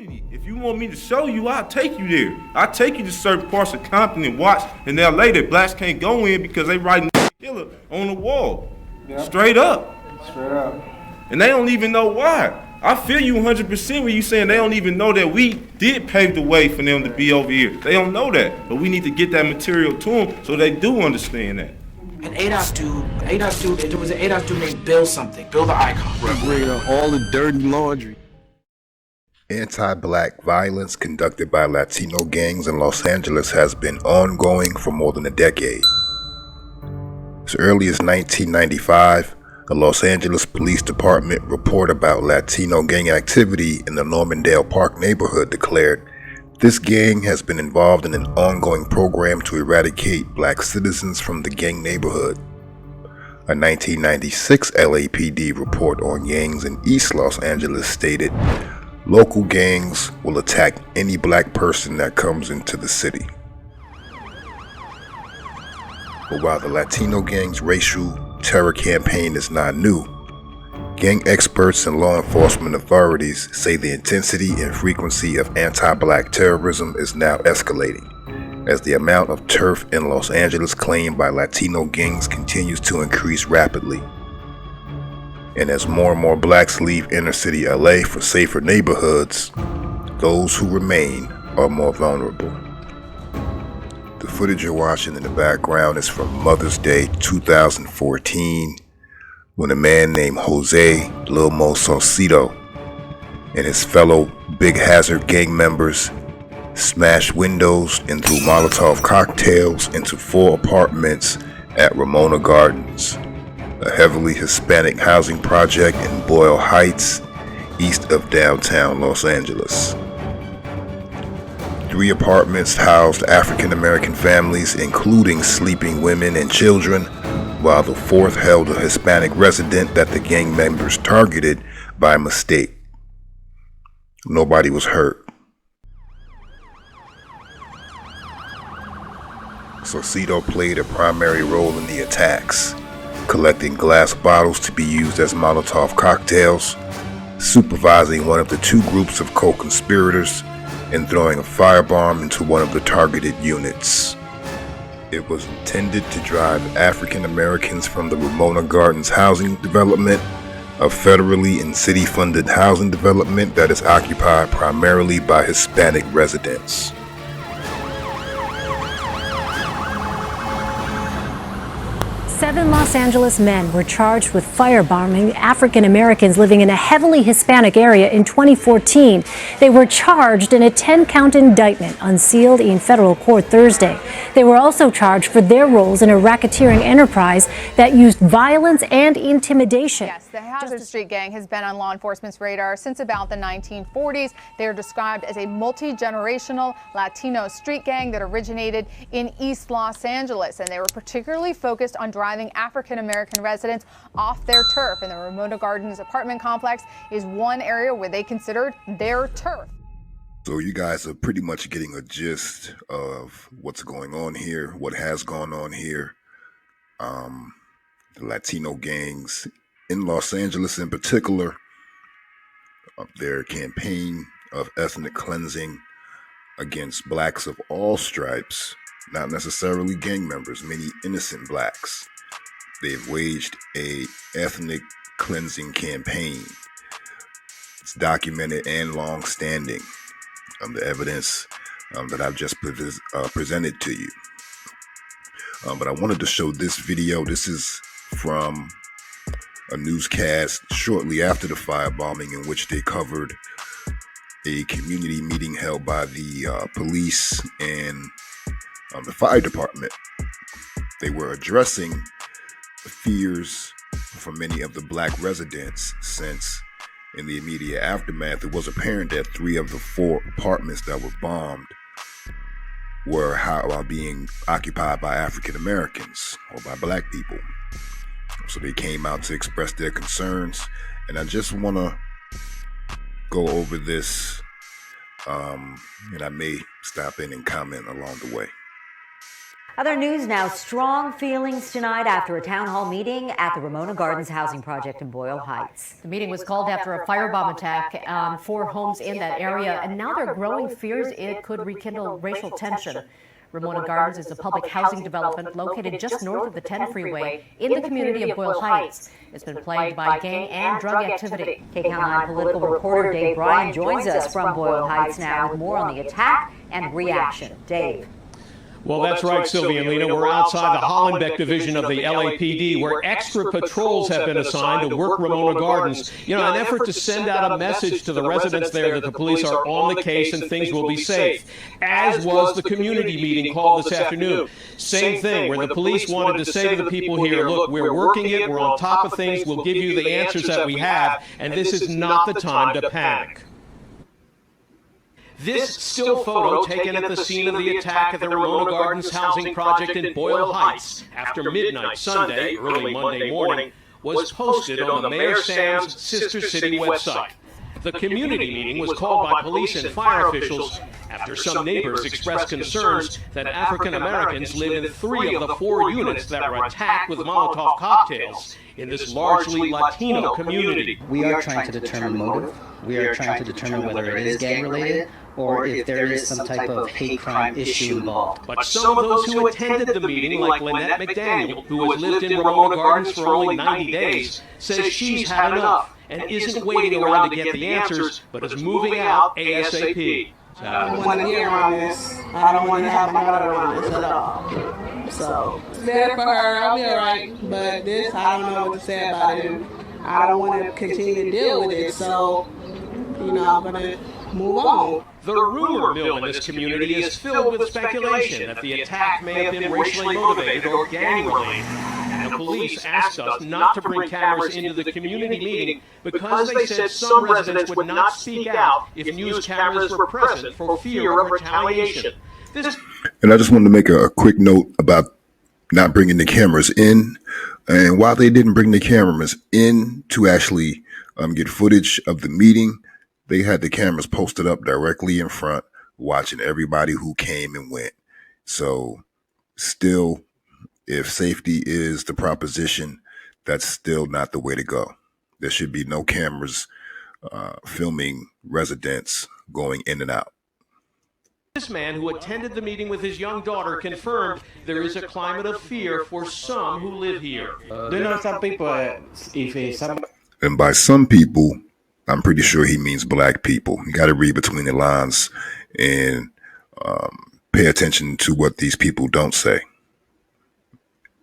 community. If you want me to show you, I'll take you there. I'll take you to certain parts of Compton and watch in LA that blacks can't go in because they writing killer on the wall. Yep. Straight up. Straight up. And they don't even know why. I feel you 100% when you saying they don't even know that we did pave the way for them to be over here. They don't know that, but we need to get that material to them so they do understand that. An ADOS dude, there was an ADOS dude named Bill something, Bill the Icon. Bring all the dirty laundry. Anti-black violence conducted by Latino gangs in Los Angeles has been ongoing for more than a decade. As early as 1995, the Los Angeles Police Department report about Latino gang activity in the Normandale Park neighborhood declared, "This gang has been involved in an ongoing program to eradicate black citizens from the gang neighborhood." A 1996 LAPD report on gangs in East Los Angeles stated, "Local gangs will attack any black person that comes into the city." But while the Latino gang's racial terror campaign is not new, gang experts and law enforcement authorities say the intensity and frequency of anti-black terrorism is now escalating, as the amount of turf in Los Angeles claimed by Latino gangs continues to increase rapidly. And as more and more blacks leave inner city LA for safer neighborhoods, those who remain are more vulnerable. The footage you're watching in the background is from Mother's Day 2014, when a man named Jose Lil Mo Saucedo and his fellow Big Hazard gang members smashed windows and threw Molotov cocktails into 4 apartments at Ramona Gardens, a heavily Hispanic housing project in Boyle Heights, east of downtown Los Angeles. 3 apartments housed African American families, including sleeping women and children, while the 4th held a Hispanic resident that the gang members targeted by mistake. Nobody was hurt. Saucedo played a primary role in the attacks, collecting glass bottles to be used as Molotov cocktails, supervising one of the 2 groups of co-conspirators, and throwing a firebomb into one of the targeted units. It was intended to drive African Americans from the Ramona Gardens Housing Development, a federally and city-funded housing development that is occupied primarily by Hispanic residents. 7 Los Angeles men were charged with firebombing African Americans living in a heavily Hispanic area in 2014. They were charged in a 10-count indictment unsealed in federal court Thursday. They were also charged for their roles in a racketeering enterprise that used violence and intimidation. Yes, the Hazard Street Gang has been on law enforcement's radar since about the 1940s. They are described as a multi-generational Latino street gang that originated in East Los Angeles, and they were particularly focused on driving African American residents off their turf. And the Ramona Gardens apartment complex is one area where they considered their turf. So you guys are pretty much getting a gist of what's going on here, what has gone on here. The Latino gangs in Los Angeles in particular, their campaign of ethnic cleansing against blacks of all stripes, not necessarily gang members, many innocent blacks. They've waged a ethnic cleansing campaign. It's documented and long-standing. The evidence that I've just presented to you. But I wanted to show this video. This is from a newscast shortly after the firebombing, in which they covered a community meeting held by the police and the fire department. They were addressing the fears for many of the black residents, since in the immediate aftermath, it was apparent that 3 of the 4 apartments that were bombed were being occupied by African Americans or by black people. So they came out to express their concerns, and I just want to go over this, and I may stop in and comment along the way. Other news now, strong feelings tonight after a town hall meeting at the Ramona Gardens Housing Project in Boyle Heights. The meeting was called after a firebomb attack on 4 homes in that area, and now there are growing fears it could rekindle racial tension. Ramona Gardens is a public housing development located just north of the 10 freeway in the community of Boyle Heights. It's been plagued by gang and drug activity. KCAL 9 political reporter Dave Bryan joins us from Boyle Heights now with more on the attack and reaction. Dave. Well, that's right, Sylvia and Lena. We're outside the Hollenbeck division of the LAPD, where extra patrols have been assigned to work Ramona Gardens. You know, an effort to send out a message to the residents there that the police are on the case and things will be safe. As was the community meeting called this afternoon. Same thing, where the police wanted to say to the people here, look, we're working it, we're on top of things, we'll give you the answers that we have, and this is not the time to panic. This still photo taken at the scene of the attack at the Ramona Gardens Housing Project in Boyle Heights after midnight Sunday, early Monday morning, was posted on the Mayor Sam's Sister City website. The community meeting was called by police and fire officials after some neighbors expressed concerns that African Americans live in 3 of the 4 units that were attacked with Molotov cocktails in this largely Latino community. We are trying to determine motive. We are trying to determine whether it is gang-related or if there is some type of hate crime issue involved. But some of those who attended the meeting, like Lynette McDaniel, who has lived in Ramona Gardens for only 90 days, says she's had enough and isn't waiting around to get the answers, but is moving out ASAP. I don't want to be around this. I don't want to have my daughter around this at all. So, it's better for her. I'll be all right. But this, I don't know what to say about it. I don't want to continue to deal with it. So, I'm going to move on. The rumor mill in this community is filled with speculation that the attack may have been racially motivated or gang-related. And the police asked us not to bring cameras into the community meeting because they said some residents would not speak out if news cameras were present for fear of retaliation. And I just wanted to make a quick note about not bringing the cameras in. And while they didn't bring the cameras in to actually get footage of the meeting, they had the cameras posted up directly in front, watching everybody who came and went. So still, if safety is the proposition, that's still not the way to go. There should be no cameras filming residents going in and out. This man who attended the meeting with his young daughter confirmed there is a climate of fear for some who live here. Some people, and by some people, I'm pretty sure he means black people. You got to read between the lines and pay attention to what these people don't say.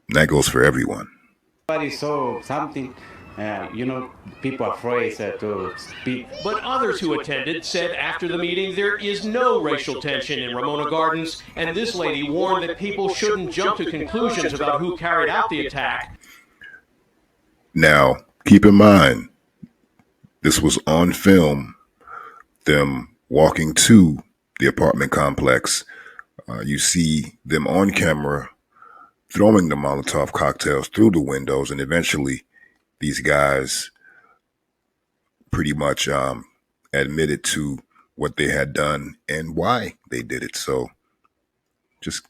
And that goes for everyone. Somebody saw something, people are afraid to speak. But others who attended said after the meeting there is no racial tension in Ramona Gardens, and this lady warned that people shouldn't jump to conclusions about who carried out the attack. Now, keep in mind, this was on film, them walking to the apartment complex. You see them on camera throwing the Molotov cocktails through the windows, and eventually these guys pretty much admitted to what they had done and why they did it. So just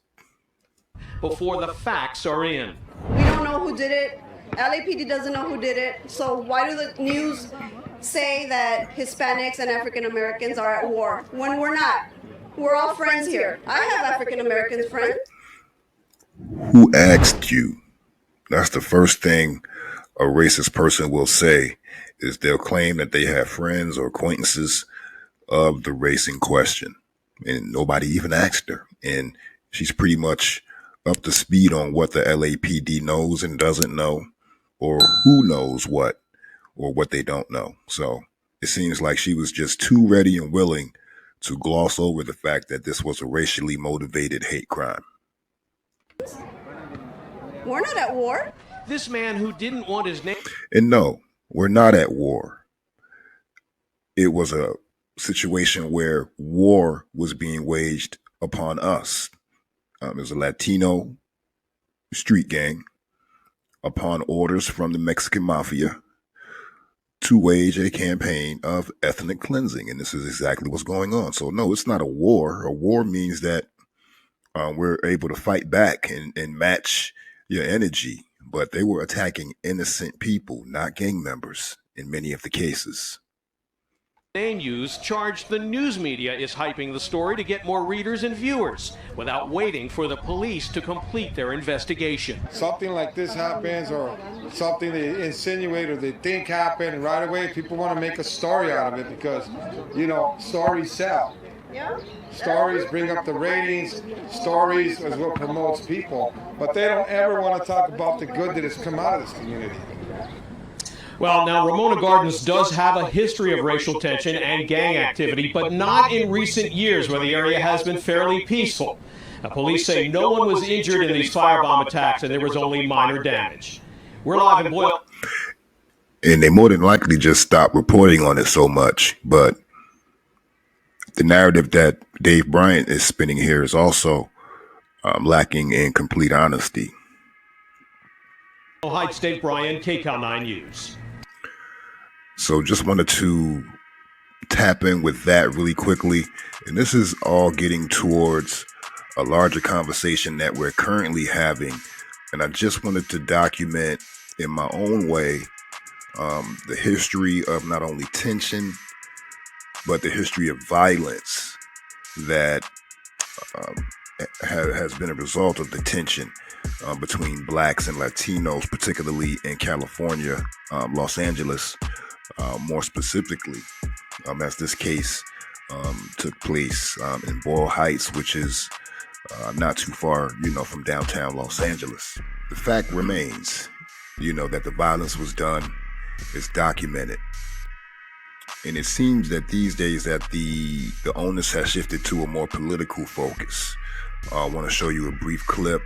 before the facts are in. We don't know who did it. LAPD doesn't know who did it. So why do the news say that Hispanics and African Americans are at war when we're not? We're all friends here. I have African American friends. Who asked you? That's the first thing a racist person will say, is they'll claim that they have friends or acquaintances of the race in question. And nobody even asked her. And she's pretty much up to speed on what the LAPD knows and doesn't know, or who knows what, or what they don't know. So it seems like she was just too ready and willing to gloss over the fact that this was a racially motivated hate crime. We're not at war. This man who didn't want his name. And no, we're not at war. It was a situation where war was being waged upon us. It was a Latino street gang upon orders from the Mexican mafia to wage a campaign of ethnic cleansing. And this is exactly what's going on. So no, it's not a war. A war means that we're able to fight back and match your energy. But they were attacking innocent people, not gang members, in many of the cases. News charged the news media is hyping the story to get more readers and viewers without waiting for the police to complete their investigation. Something like this happens, or something they insinuate or they think happened, and right away people want to make a story out of it because, stories sell. Stories bring up the ratings. Stories is what promotes people. But they don't ever want to talk about the good that has come out of this community. Well, now, Ramona Gardens does have a history of racial tension and gang activity, but not in recent years where the area has been fairly peaceful. Now, police say no one was injured in these firebomb attacks and there was only minor damage. We're live in Boyle. And they more than likely just stopped reporting on it so much. But the narrative that Dave Bryant is spinning here is also lacking in complete honesty. Boyle Heights, Dave Bryant, KCAL 9 News. So just wanted to tap in with that really quickly. And this is all getting towards a larger conversation that we're currently having. And I just wanted to document in my own way the history of not only tension, but the history of violence that has been a result of the tension between blacks and Latinos, particularly in California, Los Angeles, more specifically, as this case took place in Boyle Heights, which is not too far, from downtown Los Angeles. The fact remains, that the violence was done, it's documented. And it seems that these days that the onus has shifted to a more political focus. I want to show you a brief clip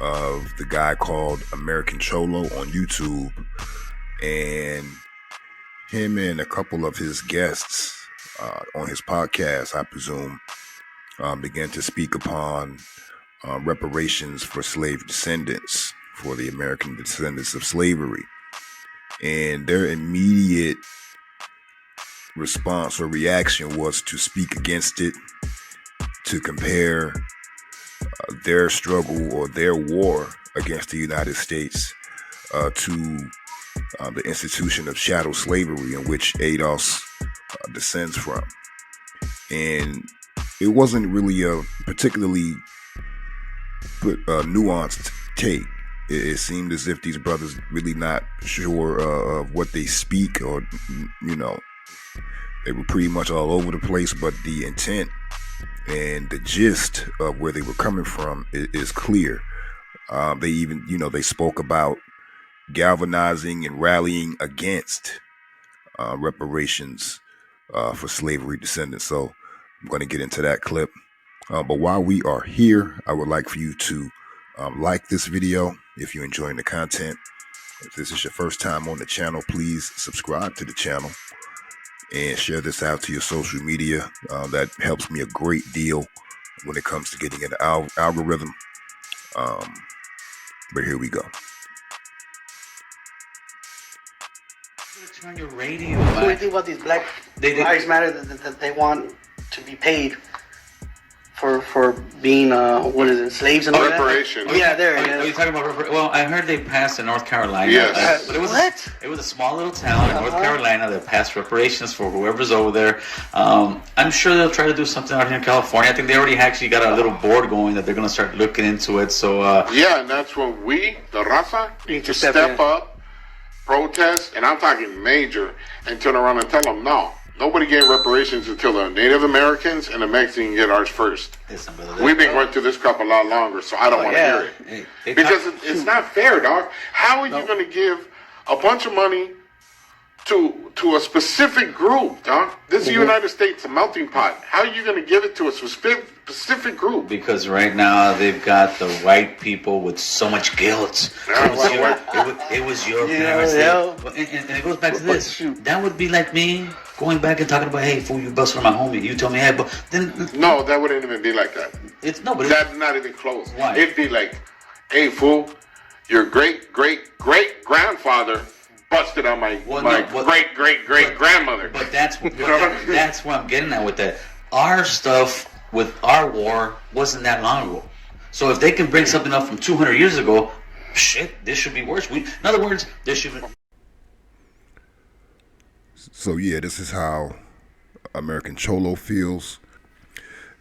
of the guy called American Cholo on YouTube, and him and a couple of his guests on his podcast, I presume, began to speak upon reparations for slave descendants, for the American descendants of slavery. And their immediate response or reaction was to speak against it, to compare their struggle or their war against the United States to the institution of chattel slavery, in which ADOS descends from. And it wasn't really a particularly nuanced take. It seemed as if these brothers really not sure of what they speak, or, they were pretty much all over the place, but the intent and the gist of where they were coming from is clear. They even, they spoke about galvanizing and rallying against reparations for slavery descendants. So I'm going to get into that clip. But while we are here, I would like for you to like this video if you're enjoying the content. If this is your first time on the channel, please subscribe to the channel and share this out to your social media. That helps me a great deal when it comes to getting an algorithm. But here we go. Turn your radio. What do you think about these Black Lives Matter that they want to be paid for being slaves and all that? Reparations. Yeah, there. Are you talking about well, I heard they passed in North Carolina. Yes. But it was a small little town in North Carolina that passed reparations for whoever's over there. I'm sure they'll try to do something out here in California. I think they already actually got a little board going that they're going to start looking into it. So yeah, and that's when we, the Raza, need to step up, protest, and I'm talking major, and turn around and tell them no. Nobody getting reparations until the Native Americans and the Mexicans get ours first. We've been going through this crap a lot longer, so I don't want to hear it. Because it's not fair, dog. How are you going to give a bunch of money to a specific group, dog? This is the United States, a melting pot. How are you going to give it to a specific group? Because right now they've got the white people with so much guilt. It was your parents. And it goes back to this. That would be like me going back and talking about, hey, fool, you busted my homie. You told me, hey, but then... No, that wouldn't even be like that. That's not even close. Why? It'd be like, hey, fool, your great-great-great-grandfather busted on my great-great-great-grandmother. But that's what I'm getting at with that. Our stuff with our war wasn't that long ago. So if they can bring something up from 200 years ago, shit, this should be worse. In other words, this should be... So yeah, this is how American Cholo feels.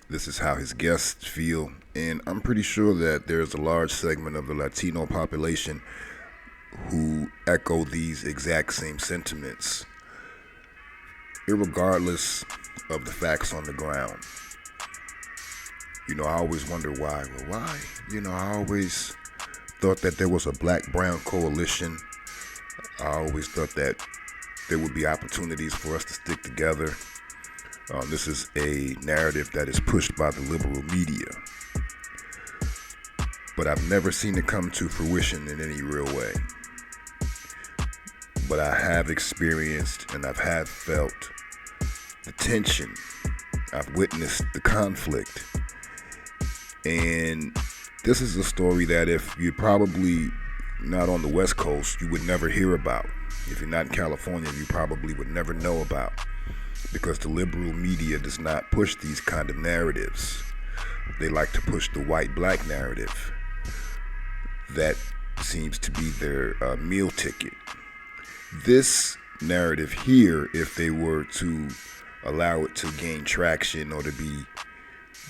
This is how his guests feel. And I'm pretty sure that there's a large segment of the Latino population who echo these exact same sentiments, irregardless of the facts on the ground. You know, I always wonder why. Well, why? You know, I always thought that there was a black-brown coalition. I always thought that there would be opportunities for us to stick together. This is a narrative that is pushed by the liberal media. But I've never seen it come to fruition in any real way. But I have experienced and I've had felt the tension. I've witnessed the conflict. And this is a story that if you're probably not on the West Coast, you would never hear about. If you're not in California, you probably would never know about, because the liberal media does not push these kind of narratives. They like to push the white-black narrative. That seems to be their meal ticket. This narrative here, if they were to allow it to gain traction or to be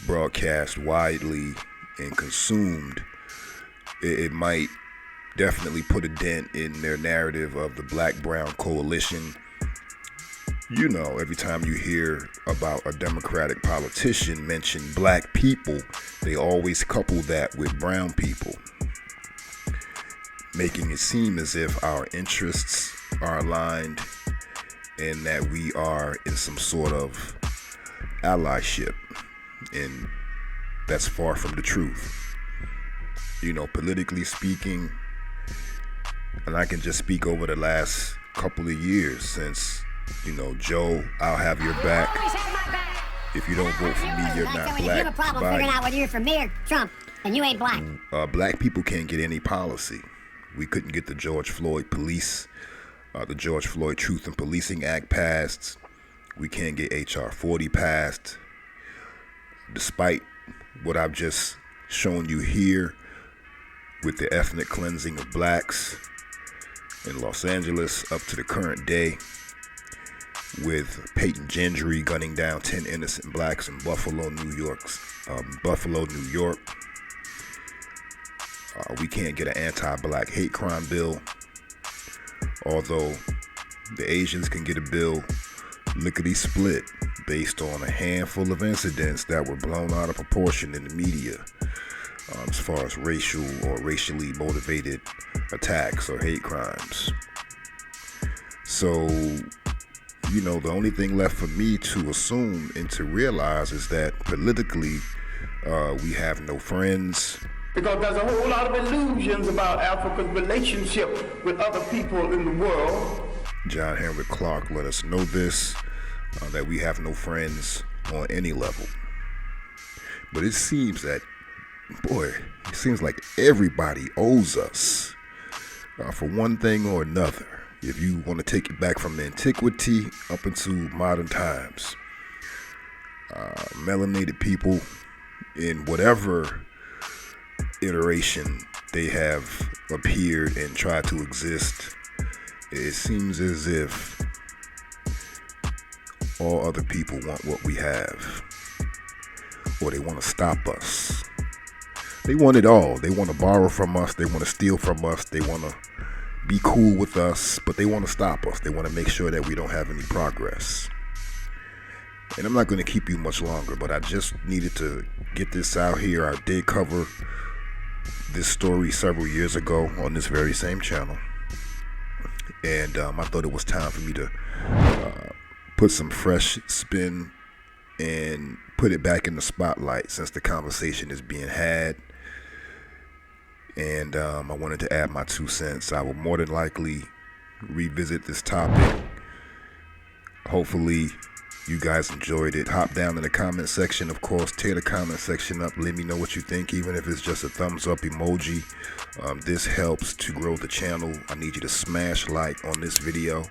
broadcast widely and consumed, it might definitely put a dent in their narrative of the black-brown coalition. You know, every time you hear about a Democratic politician mention black people, they always couple that with brown people, making it seem as if our interests are aligned and that we are in some sort of allyship. And that's far from the truth. You know, politically speaking, and I can just speak over the last couple of years since, you know, Joe, I'll have your back. If you don't vote for me, you're not black. You have a problem figuring out whether you're for me or Trump, and you ain't black. Black people can't get any policy. We couldn't get the George Floyd the George Floyd Truth in Policing Act passed. We can't get H.R. 40 passed. Despite what I've just shown you here with the ethnic cleansing of blacks in Los Angeles up to the current day, with Peyton Gendry gunning down 10 innocent blacks in Buffalo, New York. We can't get an anti-black hate crime bill, although the Asians can get a bill lickety-split based on a handful of incidents that were blown out of proportion in the media, as far as racial or racially motivated attacks or hate crimes. So, you know, the only thing left for me to assume and to realize is that politically, we have no friends. Because there's a whole lot of illusions about Africa's relationship with other people in the world. John Henry Clark let us know this, that we have no friends on any level. But it seems that, boy, it seems like everybody owes us for one thing or another. If you want to take it back from antiquity up into modern times, melanated people in whatever iteration they have appeared and tried to exist, it seems as if all other people want what we have, or they want to stop us. They want it all. They want to borrow from us. They want to steal from us. They want to be cool with us, but they want to stop us. They want to make sure that we don't have any progress. And I'm not going to keep you much longer, but I just needed to get this out here. I did cover this story several years ago on this very same channel, and I thought it was time for me to put some fresh spin and put it back in the spotlight since the conversation is being had. And I wanted to add my 2 cents. I will more than likely revisit this topic. Hopefully you guys enjoyed it. Hop down in the comment section, of course. Tear the comment section up. Let me know what you think, even if it's just a thumbs up emoji. This helps to grow the channel. I need you to smash like on this video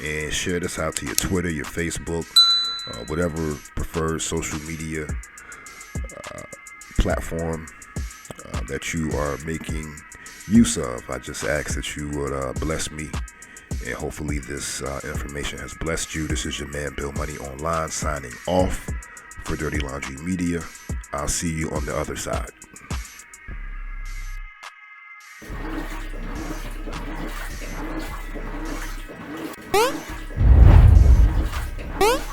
and share this out to your Twitter, your Facebook, whatever preferred social media platform that you are making use of. I just ask that you would bless me, and hopefully this information has blessed you. This is your man Bill Money Online signing off for Dirty Laundry Media. I'll see you on the other side. Huh?